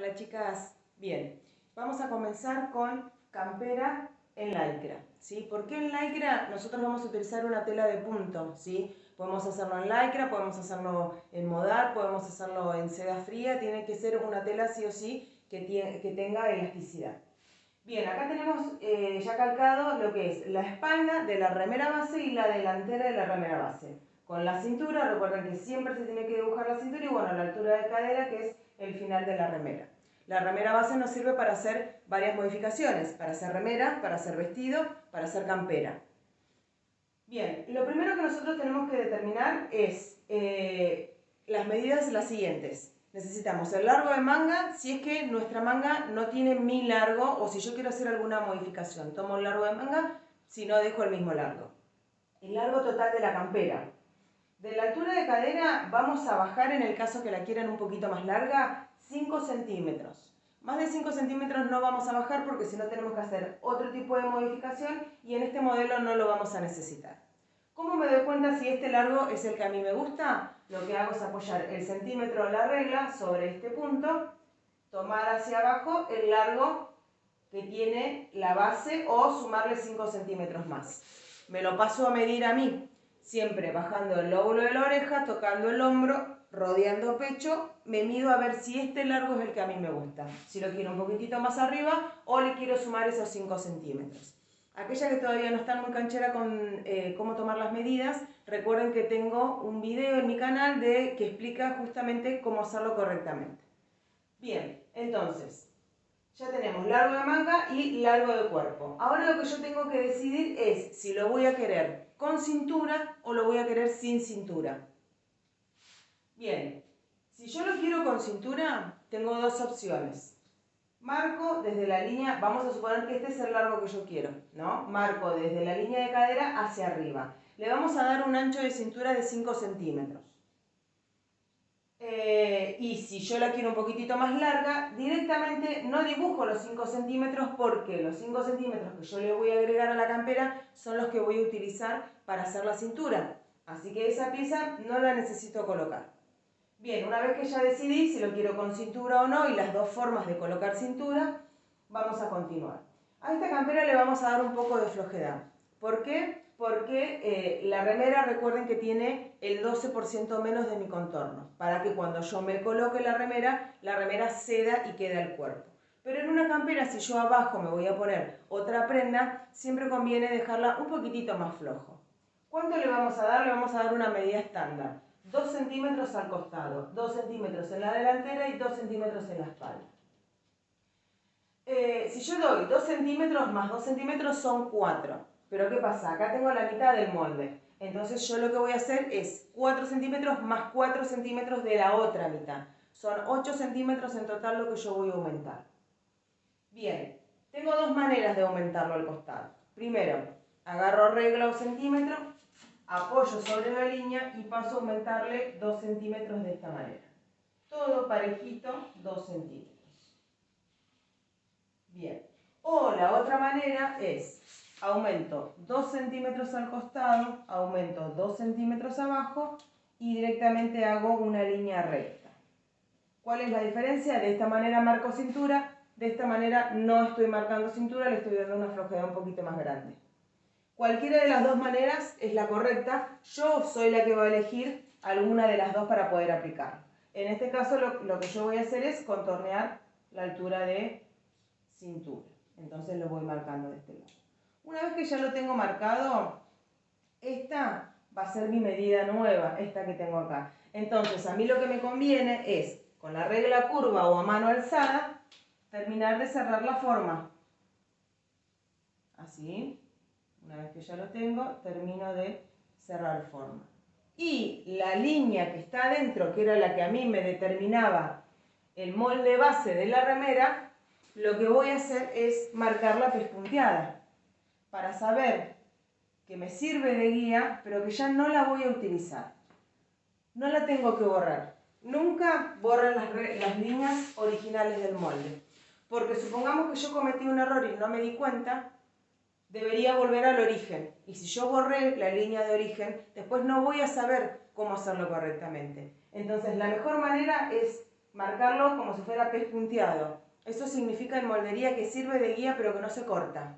Hola chicas, bien, vamos a comenzar con campera en lycra, ¿sí? ¿Por qué en lycra? Nosotros vamos a utilizar una tela de punto, ¿sí? Podemos hacerlo en lycra, podemos hacerlo en modal, podemos hacerlo en seda fría, tiene que ser una tela sí o sí que tenga elasticidad. Bien, acá tenemos ya calcado lo que es la espalda de la remera base y la delantera de la remera base. Con la cintura, recuerden que siempre se tiene que dibujar la cintura y bueno, la altura de cadera que es el final de la remera. La remera base nos sirve para hacer varias modificaciones, para hacer remera, para hacer vestido, para hacer campera. Bien, lo primero que nosotros tenemos que determinar es las medidas las siguientes. Necesitamos el largo de manga, si es que nuestra manga no tiene mi largo o si yo quiero hacer alguna modificación. Tomo el largo de manga, si no dejo el mismo largo. El largo total de la campera. De la altura de cadera vamos a bajar, en el caso que la quieran un poquito más larga, 5 centímetros. Más de 5 centímetros no vamos a bajar porque si no tenemos que hacer otro tipo de modificación y en este modelo no lo vamos a necesitar. ¿Cómo me doy cuenta si este largo es el que a mí me gusta? Lo que hago es apoyar el centímetro de la regla sobre este punto, tomar hacia abajo el largo que tiene la base o sumarle 5 centímetros más. Me lo paso a medir a mí. Siempre bajando el lóbulo de la oreja, tocando el hombro, rodeando pecho, me mido a ver si este largo es el que a mí me gusta. Si lo quiero un poquitito más arriba o le quiero sumar esos 5 centímetros. Aquella que todavía no están muy canchera con cómo tomar las medidas, recuerden que tengo un video en mi canal que explica justamente cómo hacerlo correctamente. Bien, entonces, ya tenemos largo de manga y largo de cuerpo. Ahora lo que yo tengo que decidir es si lo voy a querer con cintura o lo voy a querer sin cintura. Bien, si yo lo quiero con cintura, tengo dos opciones. Marco desde la línea, vamos a suponer que este es el largo que yo quiero, ¿no? Marco desde la línea de cadera hacia arriba. Le vamos a dar un ancho de cintura de 5 centímetros. Y si yo la quiero un poquitito más larga, directamente no dibujo los 5 centímetros porque los 5 centímetros que yo le voy a agregar a la campera son los que voy a utilizar para hacer la cintura. Así que esa pieza no la necesito colocar. Bien, una vez que ya decidí si lo quiero con cintura o no y las dos formas de colocar cintura, vamos a continuar. A esta campera le vamos a dar un poco de flojedad. ¿Por qué? Porque la remera, recuerden que tiene el 12% menos de mi contorno, para que cuando yo me coloque la remera ceda y quede al cuerpo. Pero en una campera, si yo abajo me voy a poner otra prenda, siempre conviene dejarla un poquitito más flojo. ¿Cuánto le vamos a dar? Le vamos a dar una medida estándar. 2 centímetros al costado, 2 centímetros en la delantera y 2 centímetros en la espalda. Si yo doy 2 centímetros más 2 centímetros son 4. Pero ¿qué pasa? Acá tengo la mitad del molde. Entonces yo lo que voy a hacer es 4 centímetros más 4 centímetros de la otra mitad. Son 8 centímetros en total lo que yo voy a aumentar. Bien, tengo dos maneras de aumentarlo al costado. Primero, agarro regla o centímetro, apoyo sobre la línea y paso a aumentarle 2 centímetros de esta manera. Todo parejito, 2 centímetros. Bien. O la otra manera es, aumento 2 centímetros al costado, aumento 2 centímetros abajo y directamente hago una línea recta. ¿Cuál es la diferencia? De esta manera marco cintura, de esta manera no estoy marcando cintura, le estoy dando una flojedad un poquito más grande. Cualquiera de las dos maneras es la correcta, yo soy la que va a elegir alguna de las dos para poder aplicar. En este caso lo que yo voy a hacer es contornear la altura de cintura. Entonces lo voy marcando de este lado. Una vez que ya lo tengo marcado, esta va a ser mi medida nueva, esta que tengo acá. Entonces a mí lo que me conviene es, con la regla curva o a mano alzada, terminar de cerrar la forma. Así. Una vez que ya lo tengo, termino de cerrar forma. Y la línea que está adentro, que era la que a mí me determinaba el molde base de la remera, lo que voy a hacer es marcarla pespunteada para saber que me sirve de guía, pero que ya no la voy a utilizar. No la tengo que borrar. Nunca borren las líneas originales del molde. Porque supongamos que yo cometí un error y no me di cuenta, debería volver al origen. Y si yo borré la línea de origen, después no voy a saber cómo hacerlo correctamente. Entonces la mejor manera es marcarlo como si fuera pez punteado. Eso significa en moldería que sirve de guía pero que no se corta.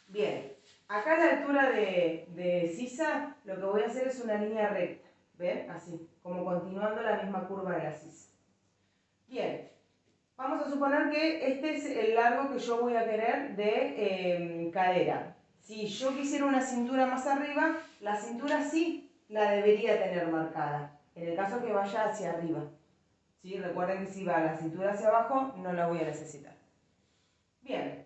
Bien, acá a la altura de sisa lo que voy a hacer es una línea recta. ¿Ven? Así, como continuando la misma curva de la sisa. Bien, vamos a suponer que este es el largo que yo voy a querer de cadera. Si yo quisiera una cintura más arriba, la cintura sí la debería tener marcada, en el caso que vaya hacia arriba. ¿Sí? Recuerden que si va la cintura hacia abajo, no la voy a necesitar. Bien.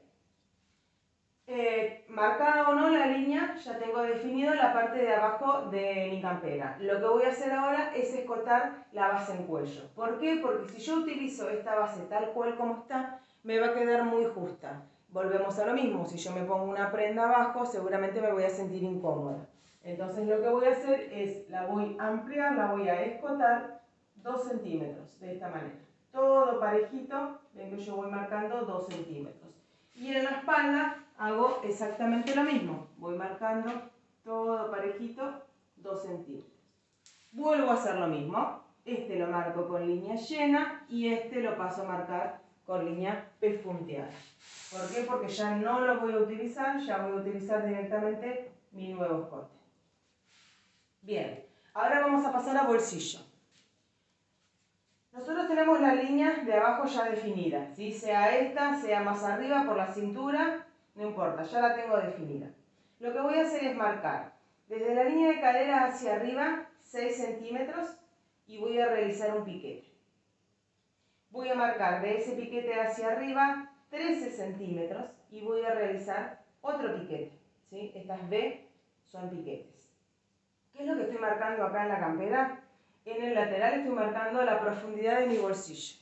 Marcada o no la línea, ya tengo definido la parte de abajo de mi campera. Lo que voy a hacer ahora es escotar la base en cuello. ¿Por qué? Porque si yo utilizo esta base tal cual como está, me va a quedar muy justa. Volvemos a lo mismo, si yo me pongo una prenda abajo, seguramente me voy a sentir incómoda. Entonces lo que voy a hacer es, la voy a ampliar, la voy a escotar 2 centímetros, de esta manera. Todo parejito, ven que yo voy marcando 2 centímetros. Y en la espalda hago exactamente lo mismo. Voy marcando todo parejito 2 centímetros. Vuelvo a hacer lo mismo. Este lo marco con línea llena y este lo paso a marcar con línea pespunteada. ¿Por qué? Porque ya no lo voy a utilizar, ya voy a utilizar directamente mi nuevo escote. Bien, ahora vamos a pasar a bolsillo. Nosotros tenemos la línea de abajo ya definida, ¿sí? Sea esta, sea más arriba por la cintura, no importa, ya la tengo definida. Lo que voy a hacer es marcar desde la línea de cadera hacia arriba 6 centímetros y voy a realizar un piquete. Voy a marcar de ese piquete hacia arriba 13 centímetros y voy a realizar otro piquete, ¿sí? Estas B son piquetes. ¿Qué es lo que estoy marcando acá en la campera? En el lateral estoy marcando la profundidad de mi bolsillo.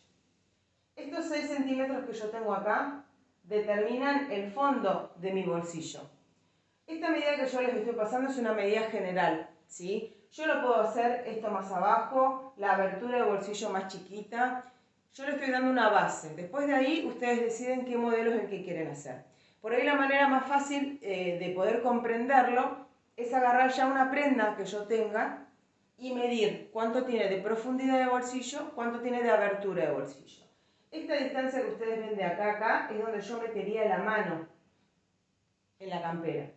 Estos 6 centímetros que yo tengo acá determinan el fondo de mi bolsillo. Esta medida que yo les estoy pasando es una medida general, ¿sí? Yo lo puedo hacer esto más abajo, la abertura de bolsillo más chiquita. Yo le estoy dando una base. Después de ahí ustedes deciden qué modelo es el que quieren hacer. Por ahí la manera más fácil de poder comprenderlo es agarrar ya una prenda que yo tenga y medir cuánto tiene de profundidad de bolsillo, cuánto tiene de abertura de bolsillo. Esta distancia que ustedes ven de acá a acá es donde yo metería la mano en la campera.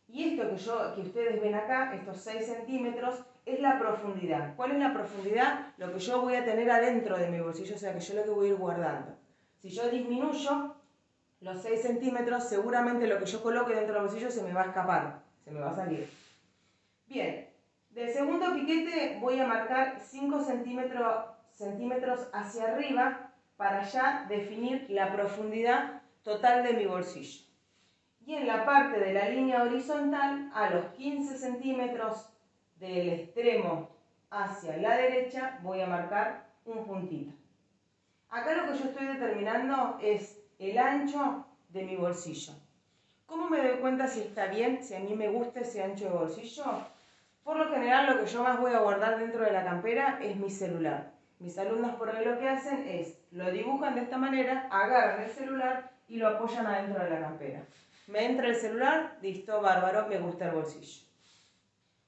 Y esto que ustedes ven acá, estos 6 centímetros, es la profundidad. ¿Cuál es la profundidad? Lo que yo voy a tener adentro de mi bolsillo, o sea que yo lo que voy a ir guardando. Si yo disminuyo los 6 centímetros, seguramente lo que yo coloque dentro del bolsillo se me va a escapar, se me va a salir. Bien, del segundo piquete voy a marcar 5 centímetros hacia arriba para ya definir la profundidad total de mi bolsillo. Y en la parte de la línea horizontal, a los 15 centímetros del extremo hacia la derecha, voy a marcar un puntito. Acá lo que yo estoy determinando es el ancho de mi bolsillo. ¿Cómo me doy cuenta si está bien, si a mí me gusta ese ancho de bolsillo? Por lo general lo que yo más voy a guardar dentro de la campera es mi celular. Mis alumnos por ahí lo que hacen es, lo dibujan de esta manera, agarran el celular y lo apoyan adentro de la campera. Me entra el celular, listo, bárbaro, me gusta el bolsillo.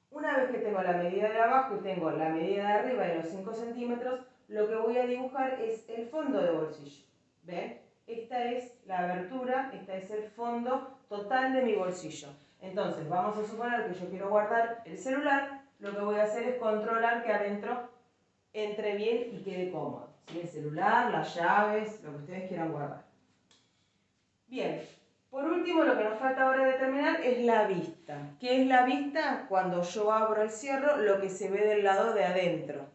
Una vez que tengo la medida de abajo y tengo la medida de arriba de los 5 centímetros, lo que voy a dibujar es el fondo de bolsillo. ¿Ven? Esta es la abertura, este es el fondo total de mi bolsillo. Entonces, vamos a suponer que yo quiero guardar el celular, lo que voy a hacer es controlar que adentro entre bien y quede cómodo. ¿Sí? El celular, las llaves, lo que ustedes quieran guardar. Bien, por último lo que nos falta ahora determinar es la vista. ¿Qué es la vista? Cuando yo abro el cierre, lo que se ve del lado de adentro.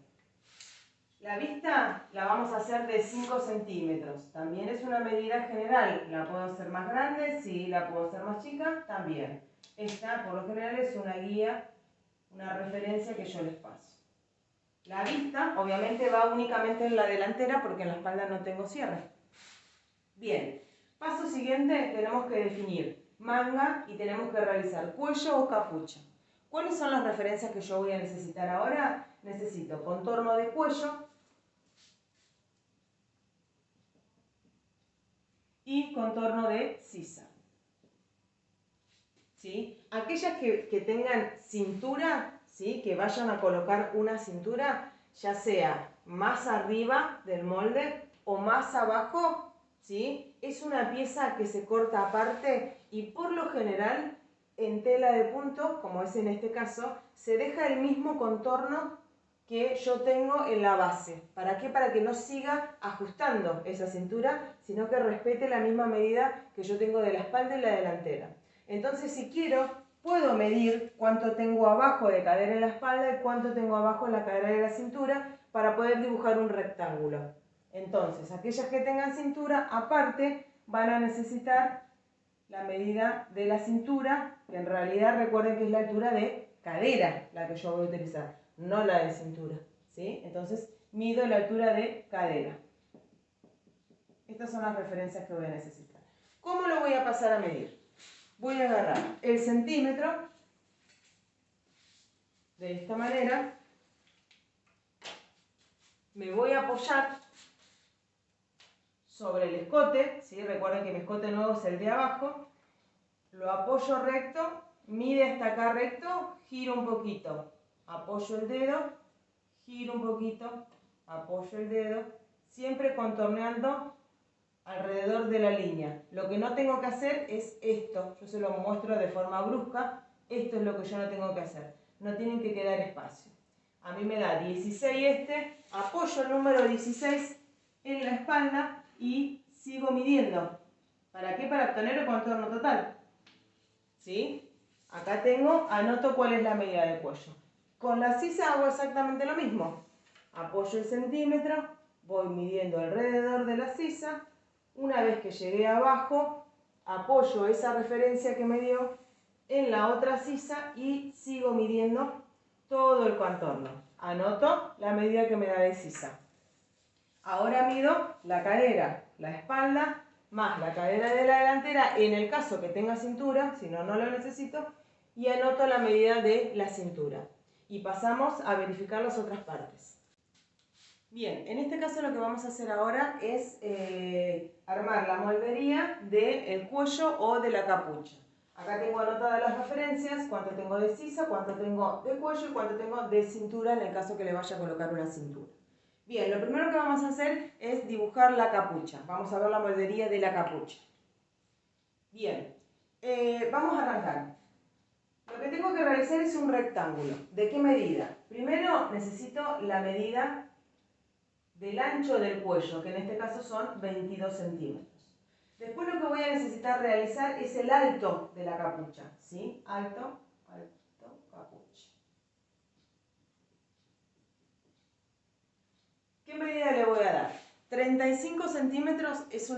La vista la vamos a hacer de 5 centímetros. También es una medida general. ¿La puedo hacer más grande? Sí. ¿La puedo hacer más chica? También. Esta, por lo general, es una guía, una referencia que yo les paso. La vista, obviamente, va únicamente en la delantera porque en la espalda no tengo cierre. Bien. Paso siguiente, tenemos que definir manga y tenemos que realizar cuello o capucha. ¿Cuáles son las referencias que yo voy a necesitar ahora? Necesito contorno de cuello y contorno de sisa. ¿Sí? Aquellas que tengan cintura, ¿sí? Que vayan a colocar una cintura, ya sea más arriba del molde o más abajo, ¿sí? Es una pieza que se corta aparte y por lo general en tela de punto, como es en este caso, se deja el mismo contorno que yo tengo en la base. ¿Para qué? Para que no siga ajustando esa cintura, sino que respete la misma medida que yo tengo de la espalda y la delantera. Entonces, si quiero, puedo medir cuánto tengo abajo de cadera en la espalda y cuánto tengo abajo en la cadera de la cintura para poder dibujar un rectángulo. Entonces, aquellas que tengan cintura, aparte, van a necesitar la medida de la cintura, que en realidad recuerden que es la altura de cadera la que yo voy a utilizar, no la de cintura, ¿sí? Entonces, mido la altura de cadera. Estas son las referencias que voy a necesitar. ¿Cómo lo voy a pasar a medir? Voy a agarrar el centímetro de esta manera, me voy a apoyar sobre el escote, ¿sí? Recuerden que mi escote nuevo es el de abajo, lo apoyo recto, mide hasta acá recto, giro un poquito, apoyo el dedo, giro un poquito, apoyo el dedo, siempre contorneando alrededor de la línea. Lo que no tengo que hacer es esto, yo se lo muestro de forma brusca, esto es lo que yo no tengo que hacer, no tienen que quedar espacio. A mí me da 16 apoyo el número 16 en la espalda y sigo midiendo. ¿Para qué? Para obtener el contorno total. ¿Sí? Acá tengo, anoto cuál es la medida del cuello. Con la sisa hago exactamente lo mismo. Apoyo el centímetro, voy midiendo alrededor de la sisa. Una vez que llegué abajo, apoyo esa referencia que me dio en la otra sisa y sigo midiendo todo el contorno. Anoto la medida que me da de sisa. Ahora mido la cadera, la espalda, más la cadera de la delantera, en el caso que tenga cintura, si no, no lo necesito, y anoto la medida de la cintura. Y pasamos a verificar las otras partes. Bien, en este caso lo que vamos a hacer ahora es armar la moldería del cuello o de la capucha. Acá tengo anotadas las referencias, cuánto tengo de sisa, cuánto tengo de cuello y cuánto tengo de cintura en el caso que le vaya a colocar una cintura. Bien, lo primero que vamos a hacer es dibujar la capucha. Vamos a ver la moldería de la capucha. Bien, vamos a arrancar. Lo que tengo que realizar es un rectángulo. ¿De qué medida? Primero necesito la medida del ancho del cuello, que en este caso son 22 centímetros. Después lo que voy a necesitar realizar es el alto de la capucha, ¿sí? Alto, capucha. ¿Qué medida le voy a dar? 35 centímetros es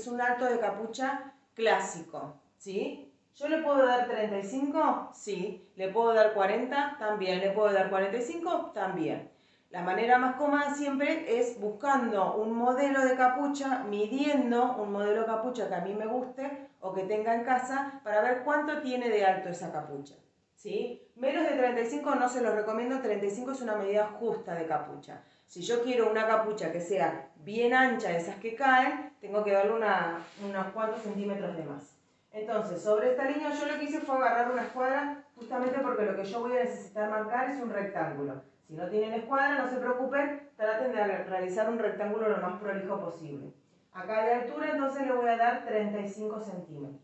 un alto de capucha clásico, ¿sí? ¿Yo le puedo dar 35? Sí. ¿Le puedo dar 40? También. ¿Le puedo dar 45? También. La manera más cómoda siempre es buscando un modelo de capucha, midiendo un modelo de capucha que a mí me guste o que tenga en casa para ver cuánto tiene de alto esa capucha, ¿sí? Menos de 35 no se los recomiendo, 35 es una medida justa de capucha. Si yo quiero una capucha que sea bien ancha, de esas que caen, tengo que darle unos cuantos centímetros de más. Entonces, sobre esta línea yo lo que hice fue agarrar una escuadra, justamente porque lo que yo voy a necesitar marcar es un rectángulo. Si no tienen escuadra, no se preocupen, traten de realizar un rectángulo lo más prolijo posible. Acá de altura, entonces le voy a dar 35 centímetros.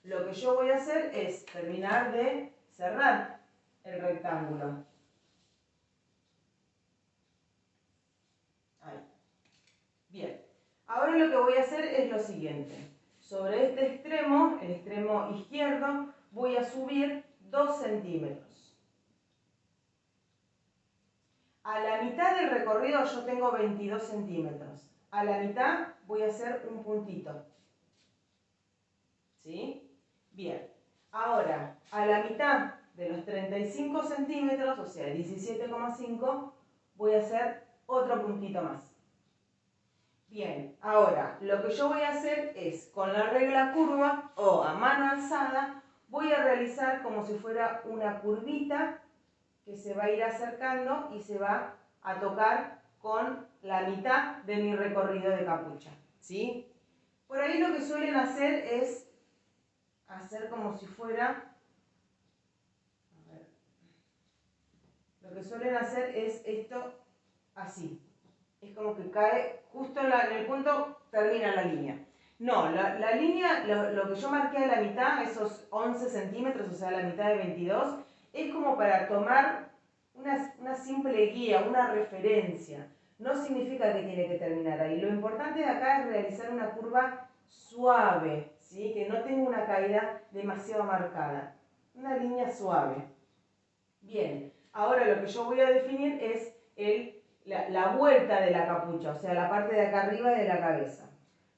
Lo que yo voy a hacer es terminar de cerrar el rectángulo. Ahí. Bien. Ahora lo que voy a hacer es lo siguiente. Sobre este extremo, el extremo izquierdo, voy a subir 2 centímetros. A la mitad del recorrido yo tengo 22 centímetros. A la mitad voy a hacer un puntito. ¿Sí? Bien. Ahora, a la mitad de los 35 centímetros, o sea, 17,5, voy a hacer otro puntito más. Bien, ahora, lo que yo voy a hacer es, con la regla curva o a mano alzada, voy a realizar como si fuera una curvita que se va a ir acercando y se va a tocar con la mitad de mi recorrido de capucha, ¿sí? Por ahí lo que suelen hacer es hacer como si fuera, a ver, lo que suelen hacer es esto así, Es como que cae justo en el punto, termina la línea. No, la línea, lo que yo marqué a la mitad, esos 11 centímetros, o sea, la mitad de 22, es como para tomar una simple guía, una referencia. No significa que tiene que terminar ahí. Lo importante de acá es realizar una curva suave, ¿sí? Que no tenga una caída demasiado marcada. Una línea suave. Bien, ahora lo que yo voy a definir es la vuelta de la capucha, o sea, la parte de acá arriba de la cabeza.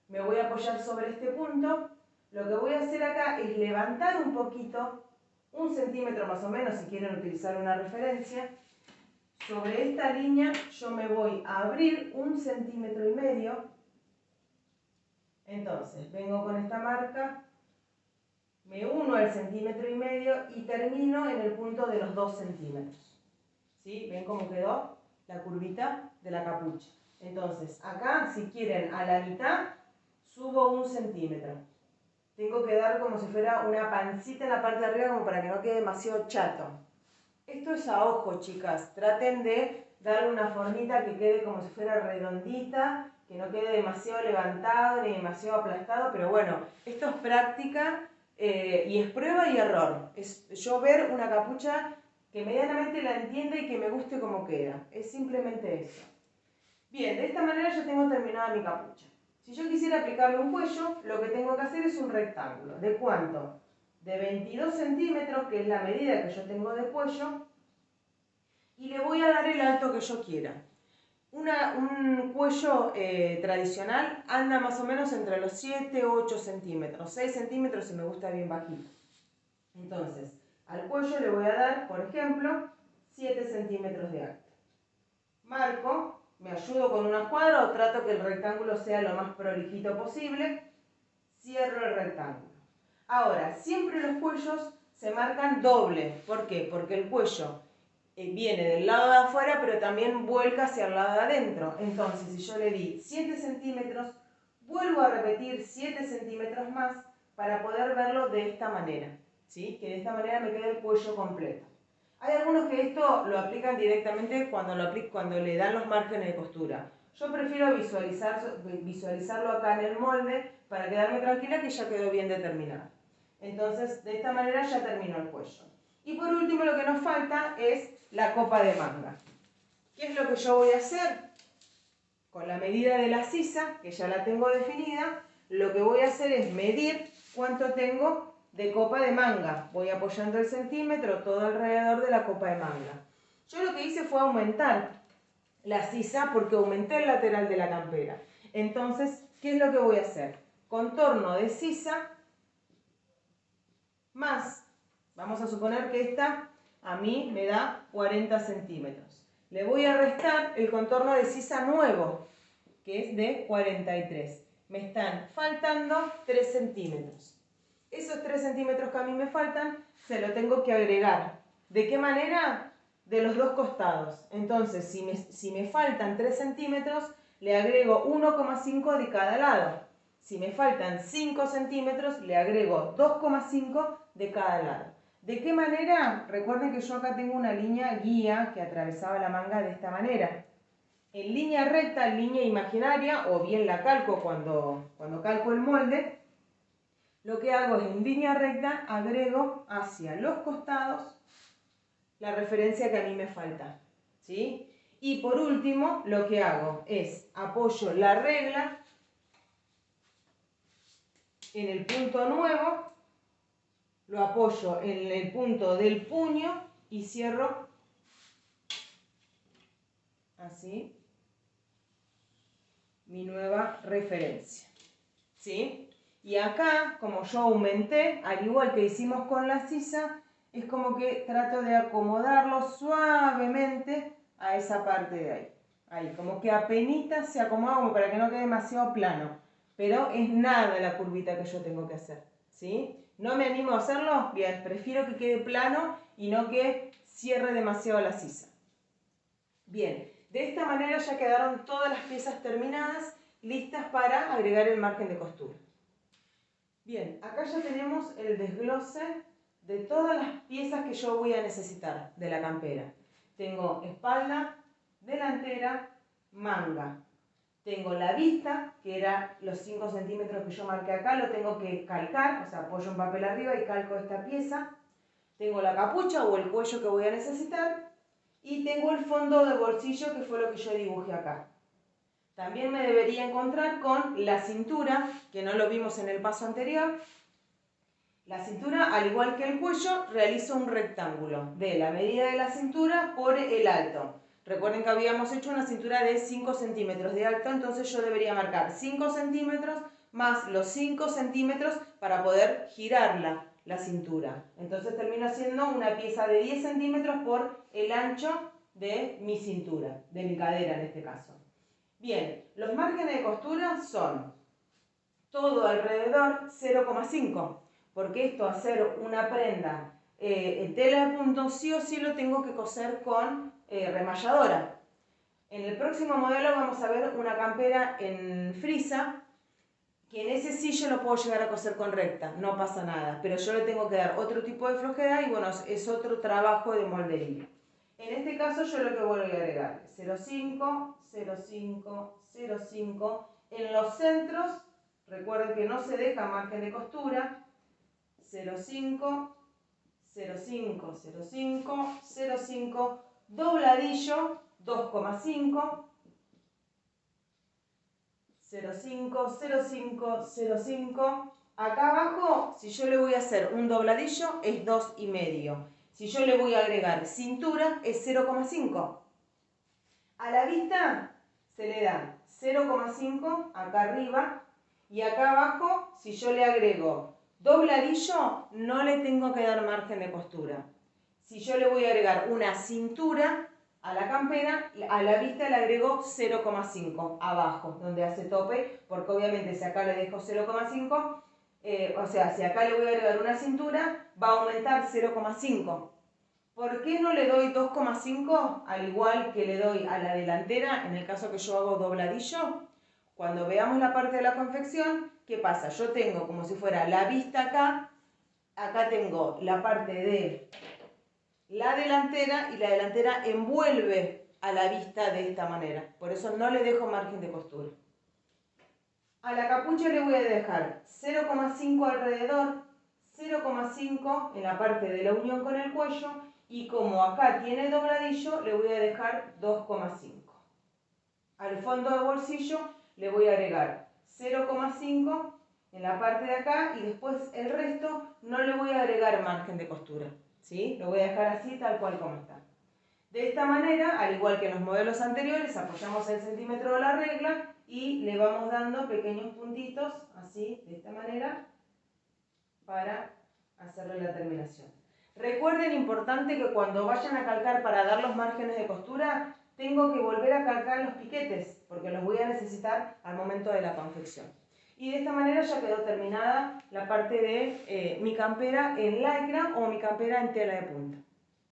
Me voy a apoyar sobre este punto. Lo que voy a hacer acá es levantar un poquito, 1 centímetro más o menos, si quieren utilizar una referencia. Sobre esta línea yo me voy a abrir 1,5 centímetros. Entonces, vengo con esta marca, me uno al 1,5 centímetros y termino en el punto de los 2 centímetros. ¿Sí? ¿Ven cómo quedó la curvita de la capucha? Entonces, acá, si quieren, a la mitad, subo 1 centímetro. Tengo que dar como si fuera una pancita en la parte de arriba, como para que no quede demasiado chato. Esto es a ojo, chicas. Traten de darle una formita que quede como si fuera redondita, que no quede demasiado levantado ni demasiado aplastado, pero bueno, esto es práctica y es prueba y error. Es yo ver una capucha que medianamente la entienda y que me guste como queda. Es simplemente eso. Bien, de esta manera ya tengo terminada mi capucha. Si yo quisiera aplicarle un cuello, lo que tengo que hacer es un rectángulo. ¿De cuánto? De 22 centímetros, que es la medida que yo tengo de cuello, y le voy a dar el alto que yo quiera. Un cuello tradicional anda más o menos entre los 7 o 8 centímetros, 6 centímetros si me gusta bien bajito. Entonces, al cuello le voy a dar, por ejemplo, 7 centímetros de alto. Marco, me ayudo con una escuadra o trato que el rectángulo sea lo más prolijito posible. Cierro el rectángulo. Ahora, siempre los cuellos se marcan doble. ¿Por qué? Porque el cuello viene del lado de afuera, pero también vuelca hacia el lado de adentro. Entonces, si yo le di 7 centímetros, vuelvo a repetir 7 centímetros más para poder verlo de esta manera, ¿sí? Que de esta manera me quede el cuello completo. Hay algunos que esto lo aplican directamente cuando le dan los márgenes de costura. Yo prefiero visualizarlo acá en el molde para quedarme tranquila que ya quedó bien determinado. Entonces, de esta manera ya terminó el cuello. Y por último, lo que nos falta es la copa de manga. ¿Qué es lo que yo voy a hacer? Con la medida de la sisa, que ya la tengo definida, lo que voy a hacer es medir cuánto tengo de copa de manga. Voy apoyando el centímetro todo alrededor de la copa de manga. Yo lo que hice fue aumentar la sisa porque aumenté el lateral de la campera. Entonces, ¿qué es lo que voy a hacer? Contorno de sisa más, vamos a suponer que esta a mí me da 40 centímetros. Le voy a restar el contorno de sisa nuevo, que es de 43. Me están faltando 3 centímetros. Esos 3 centímetros que a mí me faltan, se lo tengo que agregar. ¿De qué manera? De los dos costados. Entonces, si me faltan 3 centímetros, le agrego 1,5 de cada lado. Si me faltan 5 centímetros, le agrego 2,5 de cada lado. ¿De qué manera? Recuerden que yo acá tengo una línea guía que atravesaba la manga de esta manera. En línea recta, en línea imaginaria, o bien la calco cuando calco el molde, lo que hago es en línea recta agrego hacia los costados la referencia que a mí me falta, ¿sí? Y por último, lo que hago es apoyo la regla en el punto nuevo, lo apoyo en el punto del puño y cierro así mi nueva referencia, ¿sí? Y acá, como yo aumenté, al igual que hicimos con la sisa, es como que trato de acomodarlo suavemente a esa parte de ahí. Ahí, como que apenita se acomoda como para que no quede demasiado plano. Pero es nada la curvita que yo tengo que hacer, ¿sí? ¿No me animo a hacerlo? Bien, prefiero que quede plano y no que cierre demasiado la sisa. Bien, de esta manera ya quedaron todas las piezas terminadas, listas para agregar el margen de costura. Bien, acá ya tenemos el desglose de todas las piezas que yo voy a necesitar de la campera. Tengo espalda, delantera, manga, Tengo la vista, que era los 5 centímetros que yo marqué acá, lo tengo que calcar, o sea, apoyo un papel arriba y calco esta pieza. Tengo la capucha o el cuello que voy a necesitar. Y tengo el fondo de bolsillo, que fue lo que yo dibujé acá. También me debería encontrar con la cintura, que no lo vimos en el paso anterior. La cintura, al igual que el cuello, realizo un rectángulo de la medida de la cintura por el alto. Recuerden que habíamos hecho una cintura de 5 centímetros de alto, entonces yo debería marcar 5 centímetros más los 5 centímetros para poder girarla, la cintura. Entonces termino haciendo una pieza de 10 centímetros por el ancho de mi cintura, de mi cadera en este caso. Bien, los márgenes de costura son todo alrededor 0,5, porque esto, hacer una prenda en tela de punto, sí o sí lo tengo que coser con remalladora. En el próximo modelo vamos a ver una campera en frisa, que en ese sí yo lo puedo llegar a coser con recta, no pasa nada, pero yo le tengo que dar otro tipo de flojedad y bueno, es otro trabajo de moldería. En este caso yo lo que voy a agregar 0,5, 0,5, 0,5. En los centros, recuerden que no se deja margen de costura, 0,5, 0,5, 0,5, 0,5, dobladillo 2,5, 0,5, 0,5, 0,5. Acá abajo, si yo le voy a hacer un dobladillo, es 2,5. Si yo le voy a agregar cintura, es 0,5. A la vista se le da 0,5 acá arriba, y acá abajo, si yo le agrego dobladillo, no le tengo que dar margen de costura. Si yo le voy a agregar una cintura a la campera, a la vista le agrego 0,5 abajo, donde hace tope, porque obviamente si acá le dejo 0,5, o sea, si acá le voy a agregar una cintura, va a aumentar 0,5. ¿Por qué no le doy 2,5 al igual que le doy a la delantera en el caso que yo hago dobladillo? Cuando veamos la parte de la confección, ¿qué pasa? Yo tengo como si fuera la vista acá, acá tengo la parte de la delantera y la delantera envuelve a la vista de esta manera. Por eso no le dejo margen de costura. A la capucha le voy a dejar 0,5 alrededor, 0,5 en la parte de la unión con el cuello, y como acá tiene dobladillo, le voy a dejar 2,5. Al fondo de bolsillo le voy a agregar 0,5 en la parte de acá, y después el resto no le voy a agregar margen de costura, ¿sí? Lo voy a dejar así tal cual como está. De esta manera, al igual que en los modelos anteriores, apoyamos el centímetro de la regla y le vamos dando pequeños puntitos, así, de esta manera, para hacerle la terminación. Recuerden, importante, que cuando vayan a calcar para dar los márgenes de costura, tengo que volver a calcar los piquetes, porque los voy a necesitar al momento de la confección. Y de esta manera ya quedó terminada la parte de mi campera en lycra o mi campera en tela de punta.